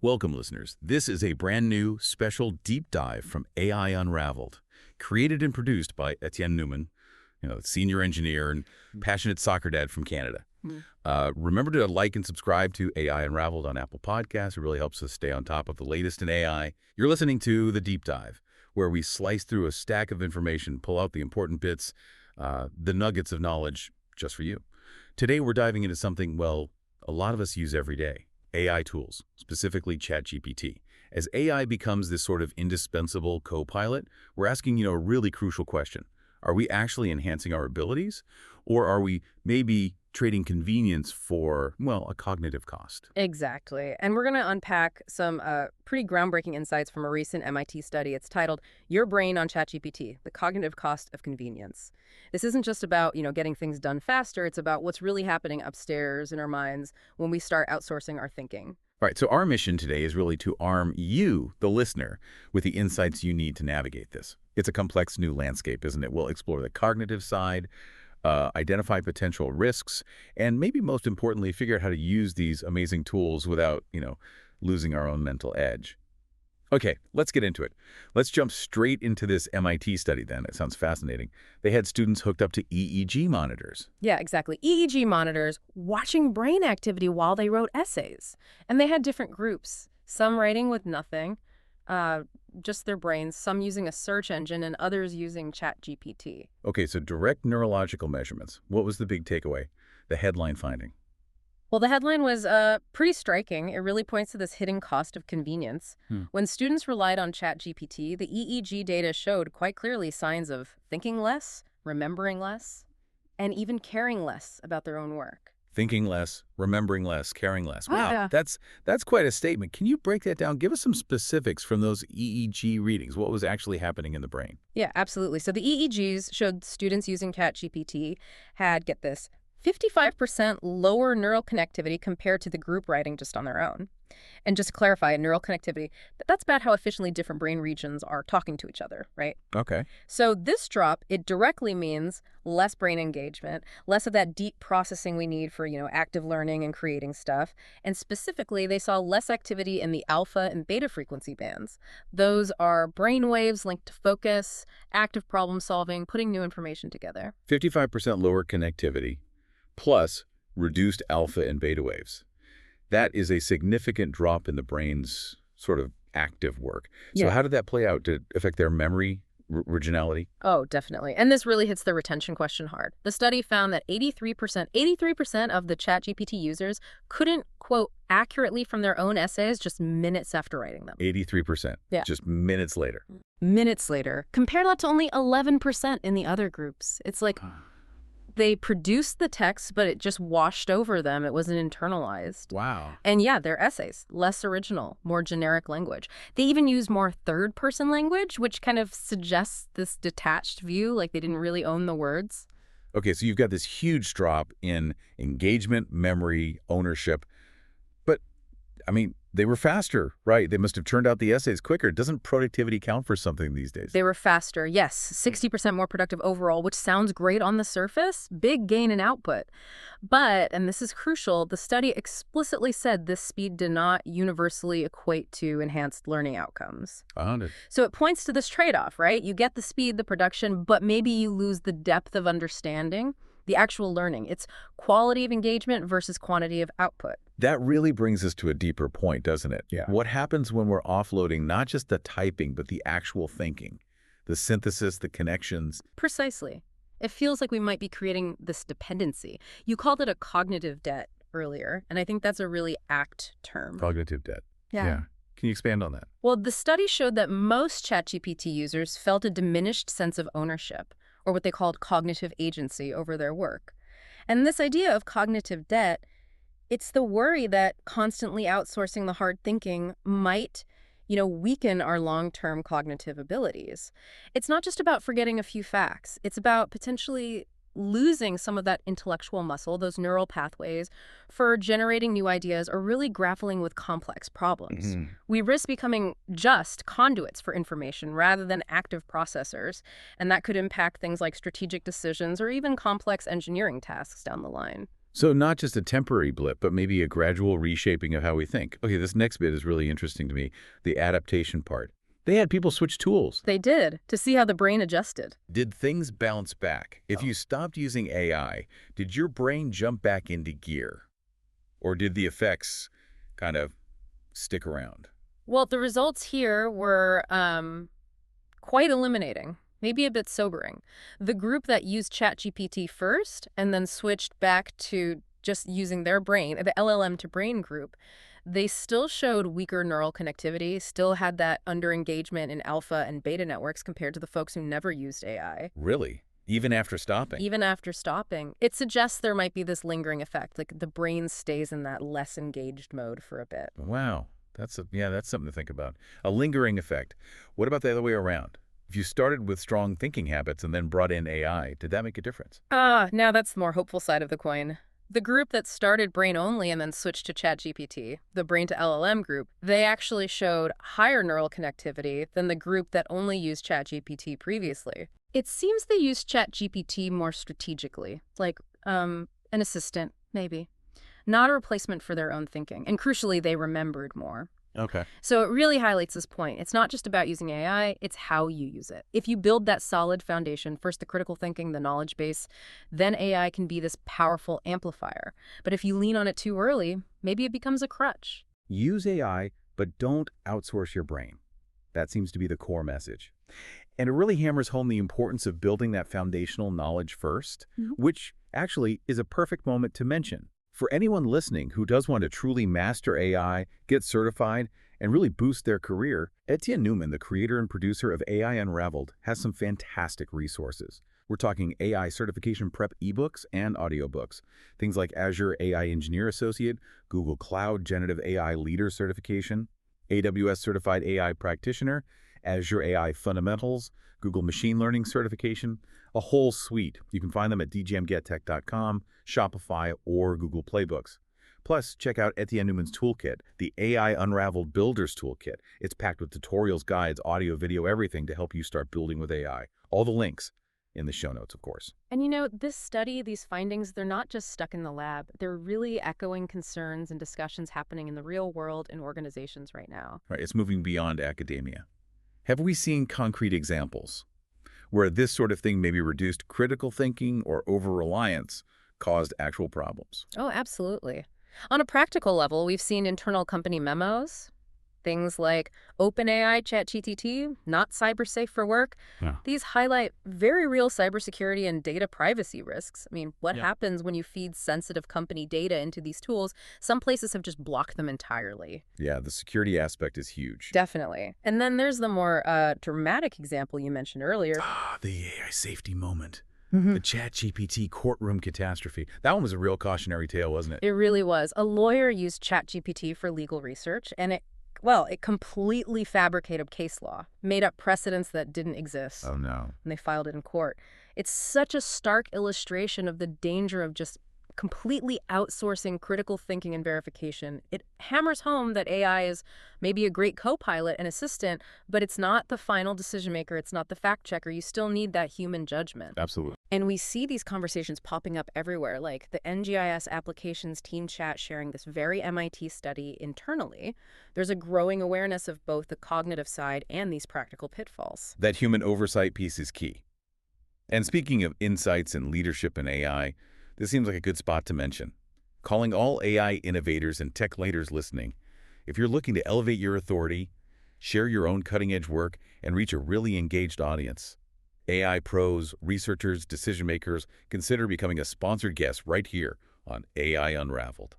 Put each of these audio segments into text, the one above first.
Welcome, listeners. This is a brand new, special deep dive from AI Unraveled, created and produced by Etienne Newman, senior engineer and passionate soccer dad from Canada. Remember to like and subscribe to AI Unraveled on Apple Podcasts. It really helps us stay on top of the latest in AI. You're listening to The Deep Dive, where we slice through a stack of information, pull out the important bits, the nuggets of knowledge just for you. Today, we're diving into something, well, a lot of us use every day. AI tools, specifically ChatGPT. As AI becomes this sort of indispensable co-pilot, we're asking, a really crucial question. Are we actually enhancing our abilities? Or are we maybe trading convenience for, well, a cognitive cost? Exactly. And we're going to unpack some pretty groundbreaking insights from a recent MIT study. It's titled, Your Brain on ChatGPT, The Cognitive Cost of Convenience. This isn't just about, getting things done faster. It's about what's really happening upstairs in our minds when we start outsourcing our thinking. All right, so our mission today is really to arm you, the listener, with the insights you need to navigate this. It's a complex new landscape, isn't it? We'll explore the cognitive side, identify potential risks, and maybe most importantly, figure out how to use these amazing tools without, losing our own mental edge. Okay, let's get into it. Let's jump straight into this MIT study then. It sounds fascinating. They had students hooked up to EEG monitors. Yeah, exactly. EEG monitors watching brain activity while they wrote essays. And they had different groups, some writing with nothing, just their brains, some using a search engine, and others using ChatGPT. Okay, so direct neurological measurements. What was the big takeaway? The headline finding. Well, the headline was pretty striking. It really points to this hidden cost of convenience. When students relied on ChatGPT, the EEG data showed quite clearly signs of thinking less, remembering less, and even caring less about their own work. Thinking less, remembering less, caring less. Wow, Yeah. that's quite a statement. Can you break that down? Give us some specifics from those EEG readings. What was actually happening in the brain? Yeah, absolutely. So the EEGs showed students using ChatGPT had, get this, 55% lower neural connectivity compared to the group writing just on their own. And just to clarify, neural connectivity, that's about how efficiently different brain regions are talking to each other, right? Okay. So this drop, it directly means less brain engagement, less of that deep processing we need for, active learning and creating stuff. And specifically, they saw less activity in the alpha and beta frequency bands. Those are brain waves linked to focus, active problem solving, putting new information together. 55% lower connectivity plus reduced alpha and beta waves. That is a significant drop in the brain's sort of active work. So Yeah. how did that play out? Did it affect their memory, originality? Oh, definitely. And this really hits the retention question hard. The study found that 83% of the ChatGPT users couldn't quote accurately from their own essays just minutes after writing them. 83%. Yeah. Just minutes later. Minutes later. Compare that to only 11% in the other groups. It's like they produced the text, but it just washed over them. It wasn't internalized. Wow. And yeah, their essays, less original, more generic language. They even use more third-person language, which kind of suggests this detached view, like they didn't really own the words. Okay, so you've got this huge drop in engagement, memory, ownership. But, they were faster, right? They must have turned out the essays quicker. Doesn't productivity count for something these days? They were faster, yes, 60% more productive overall, which sounds great on the surface, big gain in output. But, and this is crucial, the study explicitly said this speed did not universally equate to enhanced learning outcomes. Found it. So it points to this trade-off, right? You get the speed, the production, but maybe you lose the depth of understanding, the actual learning. It's quality of engagement versus quantity of output. That really brings us to a deeper point, doesn't it? Yeah. What happens when we're offloading not just the typing, but the actual thinking, the synthesis, the connections? Precisely. It feels like we might be creating this dependency. You called it a cognitive debt earlier, and I think that's a really apt term. Cognitive debt. Yeah. Can you expand on that? Well, the study showed that most ChatGPT users felt a diminished sense of ownership, or what they called cognitive agency over their work. And this idea of cognitive debt, it's the worry that constantly outsourcing the hard thinking might, weaken our long-term cognitive abilities. It's not just about forgetting a few facts. It's about potentially losing some of that intellectual muscle, those neural pathways, for generating new ideas or really grappling with complex problems. We risk becoming just conduits for information rather than active processors, and that could impact things like strategic decisions or even complex engineering tasks down the line. So not just a temporary blip, but maybe a gradual reshaping of how we think. Okay, this next bit is really interesting to me, the adaptation part. They had people switch tools. They did, to see how the brain adjusted. Did things bounce back? If you stopped using AI, did your brain jump back into gear? Or did the effects kind of stick around? Well, the results here were quite eliminating, maybe a bit sobering. The group that used ChatGPT first and then switched back to just using their brain, the LLM to brain group, they still showed weaker neural connectivity, still had that underengagement in alpha and beta networks compared to the folks who never used AI. Really? Even after stopping? Even after stopping, it suggests there might be this lingering effect, like the brain stays in that less engaged mode for a bit. Wow. That's something to think about. A lingering effect. What about the other way around? If you started with strong thinking habits and then brought in AI, did that make a difference? Now that's the more hopeful side of the coin. The group that started brain only and then switched to ChatGPT, the brain to LLM group, they actually showed higher neural connectivity than the group that only used ChatGPT previously. It seems they used ChatGPT more strategically, like an assistant, maybe. Not a replacement for their own thinking. And crucially, they remembered more. Okay. So it really highlights this point. It's not just about using AI, it's how you use it. If you build that solid foundation, first the critical thinking, the knowledge base, then AI can be this powerful amplifier. But if you lean on it too early, maybe it becomes a crutch. Use AI, but don't outsource your brain. That seems to be the core message. And it really hammers home the importance of building that foundational knowledge first, which actually is a perfect moment to mention. For anyone listening who does want to truly master AI, get certified, and really boost their career, Etienne Newman, the creator and producer of AI Unraveled, has some fantastic resources. We're talking AI certification prep ebooks and audiobooks. Things like Azure AI Engineer Associate, Google Cloud Generative AI Leader Certification, AWS Certified AI Practitioner, Azure AI Fundamentals, Google Machine Learning Certification, a whole suite. You can find them at dgmgettech.com, Shopify, or Google Playbooks. Plus, check out Etienne Newman's toolkit, the AI Unraveled Builders Toolkit. It's packed with tutorials, guides, audio, video, everything to help you start building with AI. All the links in the show notes, of course. And you know, this study, these findings, they're not just stuck in the lab. They're really echoing concerns and discussions happening in the real world in organizations right now. Right, it's moving beyond academia. Have we seen concrete examples where this sort of thing maybe reduced critical thinking or over-reliance caused actual problems? Oh, absolutely. On a practical level, we've seen internal company memos, things like OpenAI ChatGPT, not cyber safe for work. Yeah. These highlight very real cybersecurity and data privacy risks. I mean, what happens when you feed sensitive company data into these tools? Some places have just blocked them entirely. Yeah, the security aspect is huge. Definitely. And then there's the more dramatic example you mentioned earlier. The AI safety moment. The ChatGPT courtroom catastrophe. That one was a real cautionary tale, wasn't it? It really was. A lawyer used ChatGPT for legal research, and it completely fabricated case law, made up precedents that didn't exist. Oh, no. And they filed it in court. It's such a stark illustration of the danger of just completely outsourcing critical thinking and verification. It hammers home that AI is maybe a great co-pilot and assistant, but it's not the final decision maker. It's not the fact checker. You still need that human judgment. Absolutely. And we see these conversations popping up everywhere, like the NGIS applications team chat sharing this very MIT study internally. There's a growing awareness of both the cognitive side and these practical pitfalls. That human oversight piece is key. And speaking of insights and leadership in AI, this seems like a good spot to mention. Calling all AI innovators and tech leaders listening, if you're looking to elevate your authority, share your own cutting-edge work, and reach a really engaged audience, AI pros, researchers, decision-makers, consider becoming a sponsored guest right here on AI Unraveled.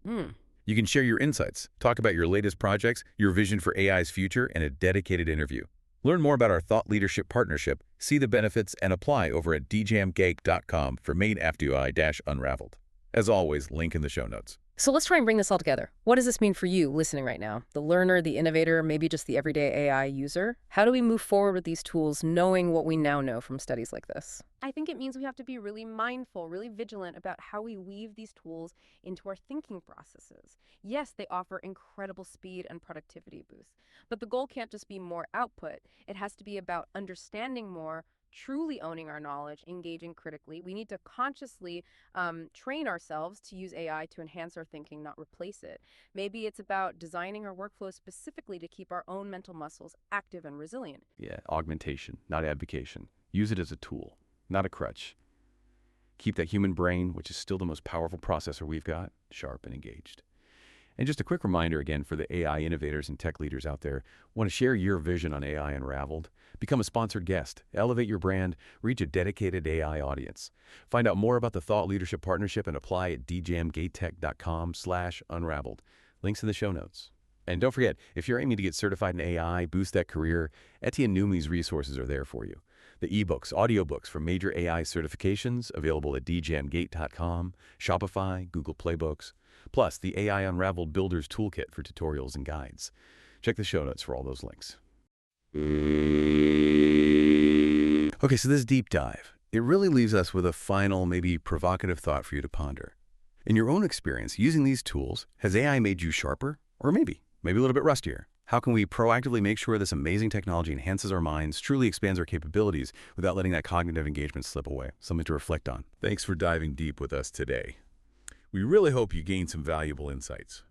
You can share your insights, talk about your latest projects, your vision for AI's future, and a dedicated interview. Learn more about our thought leadership partnership, see the benefits, and apply over at djamgeek.com for main after AI-Unraveled. As always, link in the show notes. So let's try and bring this all together. What does this mean for you listening right now? The learner, the innovator, maybe just the everyday AI user? How do we move forward with these tools knowing what we now know from studies like this? I think it means we have to be really mindful, really vigilant about how we weave these tools into our thinking processes. Yes, they offer incredible speed and productivity boosts, but the goal can't just be more output. It has to be about understanding more, truly owning our knowledge, engaging critically. We need to consciously train ourselves to use AI to enhance our thinking, not replace it. Maybe it's about designing our workflows specifically to keep our own mental muscles active and resilient. Yeah, augmentation, not abdication. Use it as a tool, not a crutch. Keep that human brain, which is still the most powerful processor we've got, sharp and engaged. And just a quick reminder again for the AI innovators and tech leaders out there, want to share your vision on AI Unraveled? Become a sponsored guest, elevate your brand, reach a dedicated AI audience. Find out more about the Thought Leadership Partnership and apply at djamgatech.com/unraveled. Links in the show notes. And don't forget, if you're aiming to get certified in AI, boost that career, Etienne Numi's resources are there for you. The ebooks, audiobooks from major AI certifications available at djamgate.com, Shopify, Google Playbooks, plus the AI Unraveled Builder's Toolkit for tutorials and guides. Check the show notes for all those links. Okay, so this deep dive, it really leaves us with a final, maybe provocative thought for you to ponder. In your own experience using these tools, has AI made you sharper? Or maybe a little bit rustier? How can we proactively make sure this amazing technology enhances our minds, truly expands our capabilities without letting that cognitive engagement slip away? Something to reflect on. Thanks for diving deep with us today. We really hope you gained some valuable insights.